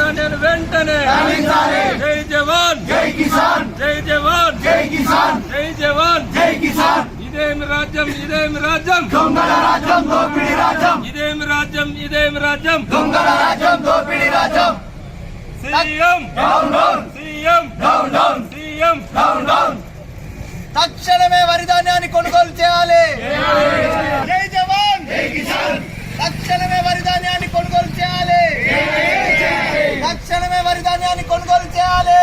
ధాన్యాన్ని వెంటనే జై జవాన్ జై కిసాన్, జై జవాన్ జై కిసాన్, జై జవాన్ జై కిసాన్. ఇదేమి రాజ్యం, ఇదేమి రాజ్యం, దొంగల రాజ్యం, దోపిడీ రాజ్యం. ఇదేమి రాజ్యం, ఇదేమి రాజ్యం, దొంగల రాజ్యం, దోపిడీ రాజ్యం. CM down down, CM down down, CM down down. తక్షణమే వరి ధాన్యాన్ని కొనుగోలు చేయాలి. జై జవాన్ జై కిసాన్. తక్షణమే వరి ధాన్యాన్ని కొనుగోలు చేయాలి. తక్షణమే వరి ధాన్యాన్ని కొనుగోలు చేయాలి.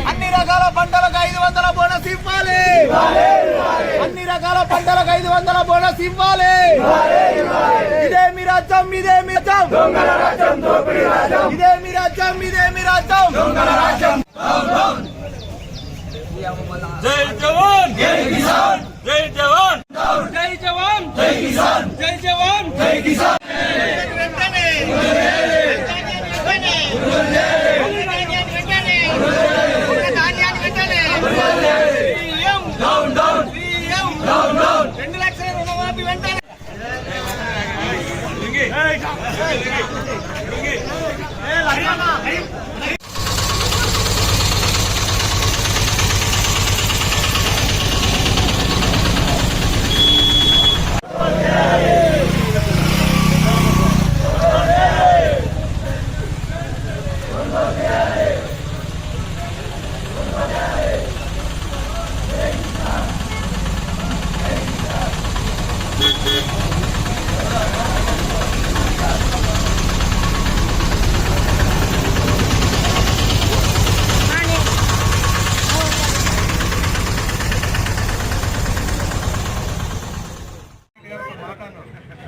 అన్ని రకాల పంటలకు 500 బోనస్ ఇవ్వాలి. అన్ని రకాల పంటలకు 500 బోనస్ ఇవ్వాలి. ఇదేమి రాజ్యం, ఇదేమి రాజ్యం, దొంగల రాజ్యం, దోపిడీ రాజ్యం. ఇదేమి రాజ్యం, ఇదేమి రాజ్యం, దొంగల రాజ్యం. జై జవాన్ జై కిసాన్, జై జవాన్ జై జవాన్ జై కిసాన్, జై జవాన్ జై కిసాన్. డౌన్ డౌన్, 2 లక్షల రుణమాఫీ వెంటనే.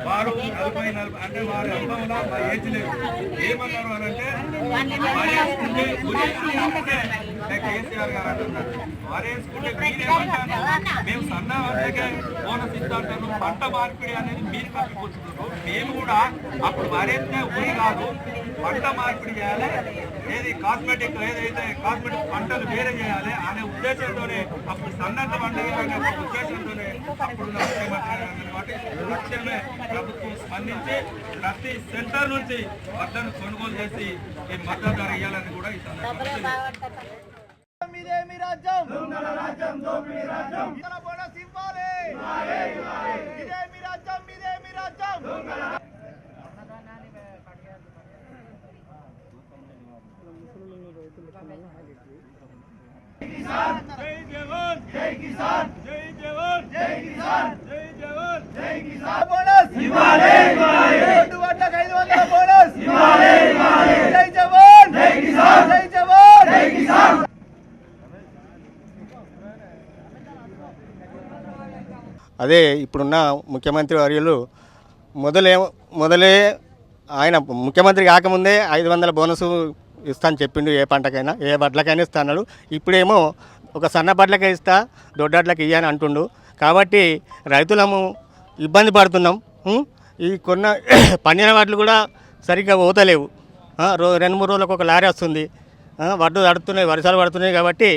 వారు 40 అంటే వారి అనుభవంలో మా ఏజ్ లేదు. ఏమన్నారు అని అంటే కేసీఆర్ గారు అంటున్నారు, వారేసుకుంటే మీరేమంటారు, మేము సన్న వంటకే బోనస్ ఇస్తాంటారు, పంట మార్పిడి అనేది మీరు కప్పిపుచ్చుతున్నారు. మేము కూడా అప్పుడు వారేస్తే ఊరి కాదు, పంట మార్పిడి చేయాలి, ఏది కాస్మెటిక్ ఏదైతే కాస్మెటిక్ పంటలు వేరే చేయాలి అనే ఉద్దేశంతోనే అప్పుడు సన్నద్ధ పండుగ అనే ఉద్దేశంతోనే అప్పుడు ముఖ్యమంత్రి లక్ష్యమే ప్రభుత్వం స్పందించి ప్రతి సెంటర్ నుంచి వడ్లను కొనుగోలు చేసి ఈ మద్దతు ధర ఇవ్వాలని కూడా ఈ సందర్భంగా ఇదేమి రాజ్యం, దొంగల రాజ్యం, దోపిడీ రాజ్యం. బోనస్ ఇవ్వాలి. ఇదేమి రాజ్యం, ఇదేమి రాజ్యం, దొంగల రాజ్యం. జై జవాన్ జై కిసాన్, జై జవాన్ జై కిసాన్, జై జవాన్ జై కిసాన్. బోనస్ ఇవ్వాలి. 2 గంటలకు 500 బోనస్ ఇవ్వాలి. జై జవాన్ జై కిసాన్, జై జవాన్ జై కిసాన్. అదే ఇప్పుడున్న ముఖ్యమంత్రి వర్యులు మొదలే ఆయన ముఖ్యమంత్రి కాకముందే 500 బోనసు ఇస్తాను చెప్పిండు, ఏ పంటకైనా ఏ వడ్లకైనా ఇస్తాడు. ఇప్పుడేమో ఒక సన్న వడ్లకే ఇస్తా, దొడ్డట్లకి ఇయ్యని అంటుండు. కాబట్టి రైతులము ఇబ్బంది పడుతున్నాం. ఈ పండిన వడ్లు కూడా సరిగ్గా పోతలేవు. 2-3 రోజులకు ఒక లారీ వస్తుంది, వడ్లు తడుతున్నాయి, వర్షాలు పడుతున్నాయి. కాబట్టి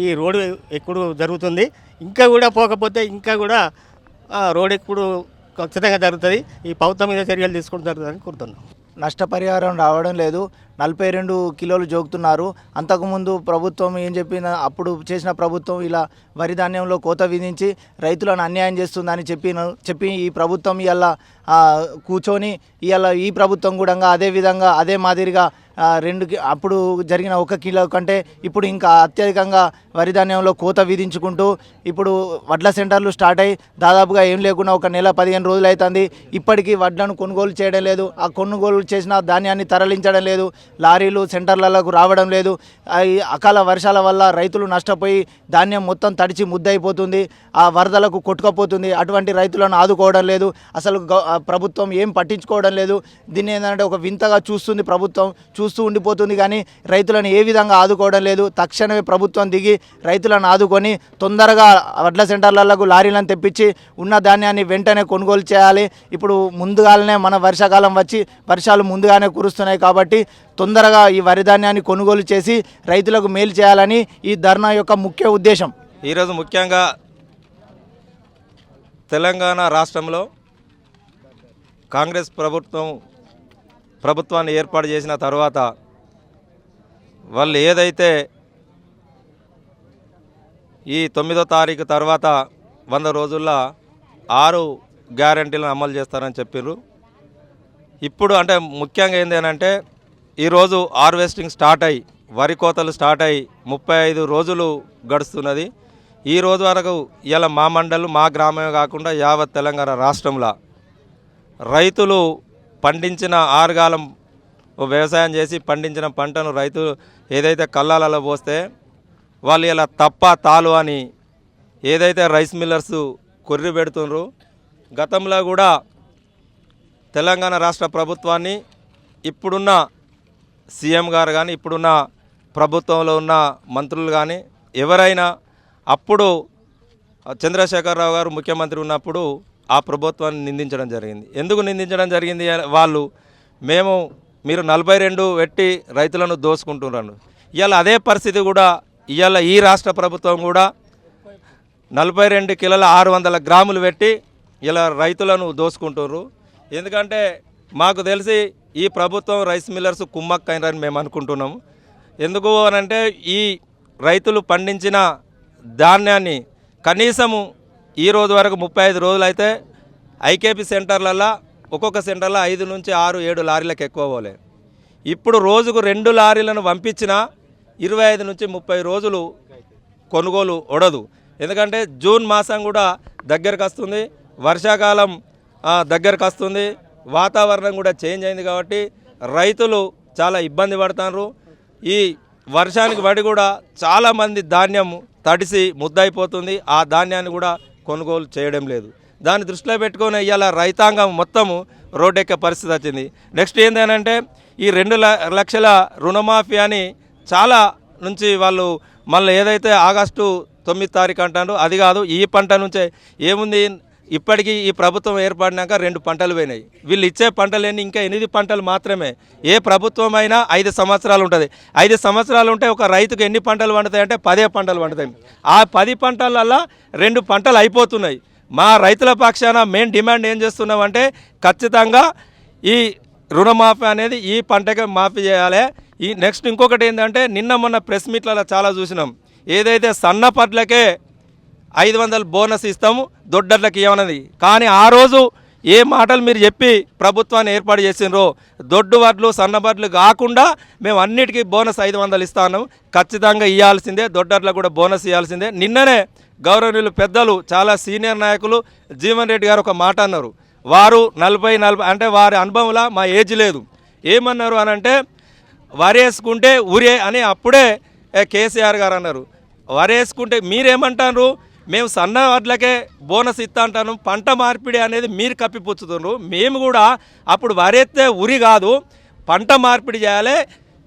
ఈ రోడ్డు ఎక్కుడు జరుగుతుంది. ఇంకా కూడా పోకపోతే ఇంకా కూడా రోడ్ ఎక్కుడు ఖచ్చితంగా జరుగుతుంది. ఈ ప్రభుత్వం మీద చర్యలు తీసుకుంటూ జరుగుతుందని కోరుతున్నాం. నష్టపరిహారం రావడం లేదు. 42 కిలోలు జోగుతున్నారు. అంతకుముందు ప్రభుత్వం ఏం అప్పుడు చేసిన ప్రభుత్వం ఇలా వరి ధాన్యంలో కోత విధించి రైతులను అన్యాయం చేస్తుందని చెప్పి ఈ ప్రభుత్వం ఇవాళ కూర్చొని ఇవాళ ఈ ప్రభుత్వం కూడా అదే మాదిరిగా అప్పుడు జరిగిన 1 కిలో కంటే ఇప్పుడు ఇంకా అత్యధికంగా వరి ధాన్యంలో కోత విధించుకుంటూ ఇప్పుడు వడ్ల సెంటర్లు స్టార్ట్ అయ్యి దాదాపుగా ఏం లేకుండా 1 నెల 15 రోజులు అవుతుంది. ఇప్పటికీ వడ్లను కొనుగోలు చేయడం లేదు. ఆ కొనుగోలు చేసిన ధాన్యాన్ని తరలించడం లేదు. లారీలు సెంటర్లకు రావడం లేదు. అకాల వర్షాల వల్ల రైతులు నష్టపోయి ధాన్యం మొత్తం తడిచి ముద్దయిపోతుంది, ఆ వరదలకు కొట్టుకపోతుంది. అటువంటి రైతులను ఆదుకోవడం లేదు. అసలు ప్రభుత్వం ఏం పట్టించుకోవడం లేదు. దీన్ని ఏంటంటే ఒక వింతగా చూస్తుంది, ప్రభుత్వం చూస్తూ ఉండిపోతుంది, కానీ రైతులను ఏ విధంగా ఆదుకోవడం లేదు. తక్షణమే ప్రభుత్వం దిగి రైతులను ఆదుకొని తొందరగా వడ్ల సెంటర్లకు లారీలను తెప్పించి ఉన్న ధాన్యాన్ని వెంటనే కొనుగోలు చేయాలి. ఇప్పుడు ముందుగానే మన వర్షాకాలం వచ్చి వర్షాలు ముందుగానే కురుస్తున్నాయి కాబట్టి తొందరగా ఈ వరి ధాన్యాన్ని కొనుగోలు చేసి రైతులకు మేలు చేయాలని ఈ ధర్నా యొక్క ముఖ్య ఉద్దేశం. ఈరోజు ముఖ్యంగా తెలంగాణ రాష్ట్రంలో కాంగ్రెస్ ప్రభుత్వం ప్రభుత్వాన్ని ఏర్పాటు చేసిన తర్వాత వాళ్ళు ఏదైతే ఈ 9వ తారీఖు తర్వాత 100 రోజుల్లో 6 గ్యారంటీలను అమలు చేస్తారని చెప్పారు. ఇప్పుడు అంటే ముఖ్యంగా ఏంటంటే ఈరోజు హార్వెస్టింగ్ స్టార్ట్ అయ్యి వరి కోతలు స్టార్ట్ అయ్యి 35 రోజులు గడుస్తున్నది. ఈ రోజు వరకు ఇలా మా మండలం మా గ్రామమే కాకుండా యావత్ తెలంగాణ రాష్ట్రంలో రైతులు పండించిన ఆరుగాలం వ్యవసాయం చేసి పండించిన పంటను రైతులు ఏదైతే కళ్ళాలలో పోస్తే వాళ్ళు ఇలా తప్ప తాలు అని ఏదైతే రైస్ మిల్లర్స్ కొర్రి పెడుతున్నారు. గతంలో కూడా తెలంగాణ రాష్ట్ర ప్రభుత్వాన్ని ఇప్పుడున్న సీఎం గారు కానీ ఇప్పుడున్న ప్రభుత్వంలో ఉన్న మంత్రులు కానీ ఎవరైనా అప్పుడు చంద్రశేఖరరావు గారు ముఖ్యమంత్రి ఉన్నప్పుడు ఆ ప్రభుత్వాన్ని నిందించడం జరిగింది. ఎందుకు నిందించడం జరిగింది? మీరు 42 పెట్టి రైతులను దోసుకుంటున్నారు. ఇవాళ అదే పరిస్థితి కూడా ఇవాళ ఈ రాష్ట్ర ప్రభుత్వం కూడా 42 కిలోల 600 గ్రాములు పెట్టి ఇలా రైతులను దోసుకుంటున్నారు. ఎందుకంటే మాకు తెలిసి ఈ ప్రభుత్వం రైస్ మిల్లర్స్ కుమ్మక్కైనని మేము అనుకుంటున్నాము. ఎందుకు అనంటే ఈ రైతులు పండించిన ధాన్యాన్ని కనీసము ఈ రోజు వరకు 35 రోజులు అయితే ఐకేపీ సెంటర్లలో ఒక్కొక్క సెంటర్లో 5 నుంచి 6, 7 లారీలకు ఎక్కువ పోలే. ఇప్పుడు రోజుకు 2 లారీలను పంపించినా 25 నుంచి 30 రోజులు కొనుగోలు ఒడదు. ఎందుకంటే జూన్ మాసం కూడా దగ్గరకు వస్తుంది, వర్షాకాలం దగ్గరకు వస్తుంది, వాతావరణం కూడా చేంజ్ అయింది కాబట్టి రైతులు చాలా ఇబ్బంది పడుతున్నారు. ఈ వర్షానికి పడి కూడా చాలామంది ధాన్యం తడిసి ముద్దయిపోతుంది. ఆ ధాన్యాన్ని కూడా కొనుగోలు చేయడం లేదు. దాన్ని దృష్టిలో పెట్టుకొని ఇవాళ రైతాంగం మొత్తము రోడ్డెక్కే పరిస్థితి వచ్చింది. నెక్స్ట్ ఏంటంటే ఈ 2 లక్షల రుణమాఫీ అని చాలా నుంచి వాళ్ళు మళ్ళీ ఏదైతే ఆగస్టు 9 తారీఖు అంటారో అది కాదు, ఈ పంట నుంచే ఏముంది. ఇప్పటికీ ఈ ప్రభుత్వం ఏర్పడినాక 2 పంటలు పోయినాయి. వీళ్ళు ఇచ్చే పంటలేని ఇంకా 8 పంటలు మాత్రమే. ఏ ప్రభుత్వం అయినా 5 సంవత్సరాలు ఉంటుంది. 5 సంవత్సరాలు ఉంటే ఒక రైతుకు ఎన్ని పంటలు పండుతాయి అంటే 10 పంటలు పండుతాయి. ఆ 10 పంటలల్లో 2 పంటలు అయిపోతున్నాయి. మా రైతుల పక్షాన మేము డిమాండ్ ఏం చేస్తున్నామంటే ఖచ్చితంగా ఈ రుణమాఫీ అనేది ఈ పంటకే మాఫీ చేయాలి. ఈ నెక్స్ట్ ఇంకొకటి ఏంటంటే నిన్న మొన్న ప్రెస్ మీట్లలో చాలా చూసినాం. ఏదైతే సన్న పట్లకే 500 బోనస్ ఇస్తాము, దొడ్డట్లకి ఇవ్వనది. కానీ ఆ రోజు ఏ మాటలు మీరు చెప్పి ప్రభుత్వాన్ని ఏర్పాటు చేసినారో దొడ్డు వడ్లు సన్న వడ్లు కాకుండా మేము అన్నిటికీ బోనస్ 500 ఇస్తాను, ఖచ్చితంగా ఇవ్వాల్సిందే, దొడ్డట్లకు కూడా బోనస్ ఇవ్వాల్సిందే. నిన్ననే గౌరవనీయులు పెద్దలు చాలా సీనియర్ నాయకులు జీవన్ రెడ్డి గారు ఒక మాట అన్నారు. వారు 40 అంటే వారి అనుభవంలో మా ఏజ్ లేదు. ఏమన్నారు అని అంటే వరేసుకుంటే ఉరే అని అప్పుడే కేసీఆర్ గారు అన్నారు. వరేసుకుంటే మీరేమంటారు? మేము సన్న వడ్లకే బోనస్ ఇస్తా అంటాను, పంట మార్పిడి అనేది మీరు కప్పిపుచ్చుతున్నారు. మేము కూడా అప్పుడు వరేస్తే ఉరి కాదు, పంట మార్పిడి చేయాలి,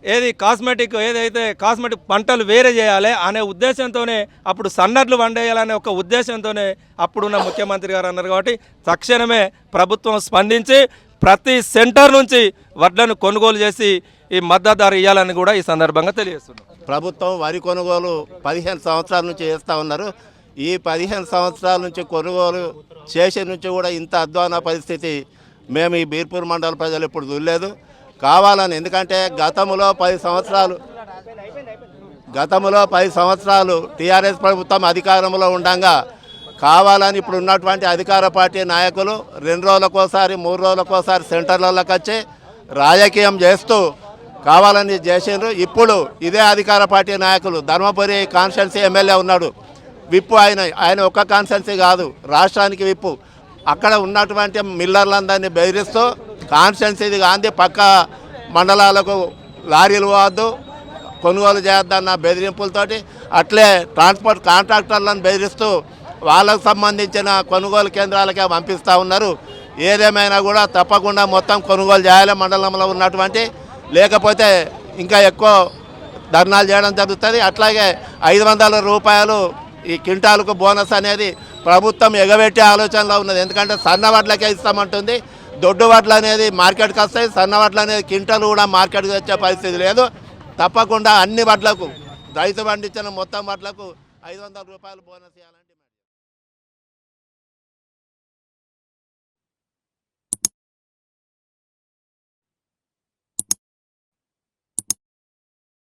ఏదైతే కాస్మెటిక్ పంటలు వేరే చేయాలి అనే ఉద్దేశంతోనే అప్పుడు సన్నడ్లు వండేయాలనే ఒక ఉద్దేశంతోనే అప్పుడున్న ముఖ్యమంత్రి గారు అన్నారు. కాబట్టి తక్షణమే ప్రభుత్వం స్పందించి ప్రతి సెంటర్ నుంచి వడ్లను కొనుగోలు చేసి ఈ మద్దతు ధర ఇవ్వాలని కూడా ఈ సందర్భంగా తెలియజేస్తున్నాం. ప్రభుత్వం వరి కొనుగోలు 15 సంవత్సరాల నుంచి చేస్తూ ఉన్నారు. ఈ 15 సంవత్సరాల నుంచి కొనుగోలు చేసే నుంచి కూడా ఇంత అధ్వాన పరిస్థితి మేము ఈ బీర్పూర్ మండల ప్రజలు ఇప్పుడు చూడలేదు. కావాలని, ఎందుకంటే గతంలో 10 సంవత్సరాలు టీఆర్ఎస్ ప్రభుత్వం అధికారంలో ఉండగా కావాలని ఇప్పుడు ఉన్నటువంటి అధికార పార్టీ నాయకులు 2 రోజులకోసారి 3 రోజులకోసారి సెంటర్లలోకి వచ్చి రాజకీయం చేస్తూ కావాలని చేసిండ్రు. ఇప్పుడు ఇదే అధికార పార్టీ నాయకులు ధర్మపురి కాన్స్టిట్యున్సీ ఎమ్మెల్యే ఉన్నాడు, విప్పు ఆయన ఒక్క కాన్స్టిట్యున్సీ కాదు, రాష్ట్రానికి విప్పు. అక్కడ ఉన్నటువంటి మిల్లర్లందరినీ బెదిరిస్తూ కాన్స్టిట్యున్సీది గాంధీ పక్క మండలాలకు లారీలు పోవద్దు, కొనుగోలు చేయొద్దన్న బెదిరింపులతోటి అట్లే ట్రాన్స్పోర్ట్ కాంట్రాక్టర్లను బెదిరిస్తూ వాళ్ళకు సంబంధించిన కొనుగోలు కేంద్రాలకే పంపిస్తూ ఉన్నారు. ఏదేమైనా కూడా తప్పకుండా మొత్తం కొనుగోలు చేయాలి మండలంలో ఉన్నటువంటి, లేకపోతే ఇంకా ఎక్కువ ధర్నాలు చేయడం జరుగుతుంది. అట్లాగే 500 రూపాయలు ఈ క్వింటాలకు బోనస్ అనేది ప్రభుత్వం ఎగబెట్టే ఆలోచనలో ఉన్నది. ఎందుకంటే సన్న వడ్లకే ఇస్తామంటుంది, దొడ్డు వడ్లు అనేది మార్కెట్కి వస్తాయి, సన్న వడ్లు అనేది క్వింటాలు కూడా మార్కెట్కి వచ్చే పరిస్థితి లేదు. తప్పకుండా అన్ని వడ్లకు రైతు పండించిన మొత్తం వడ్లకు 500 రూపాయలు బోనస్ ఇవ్వాలంటే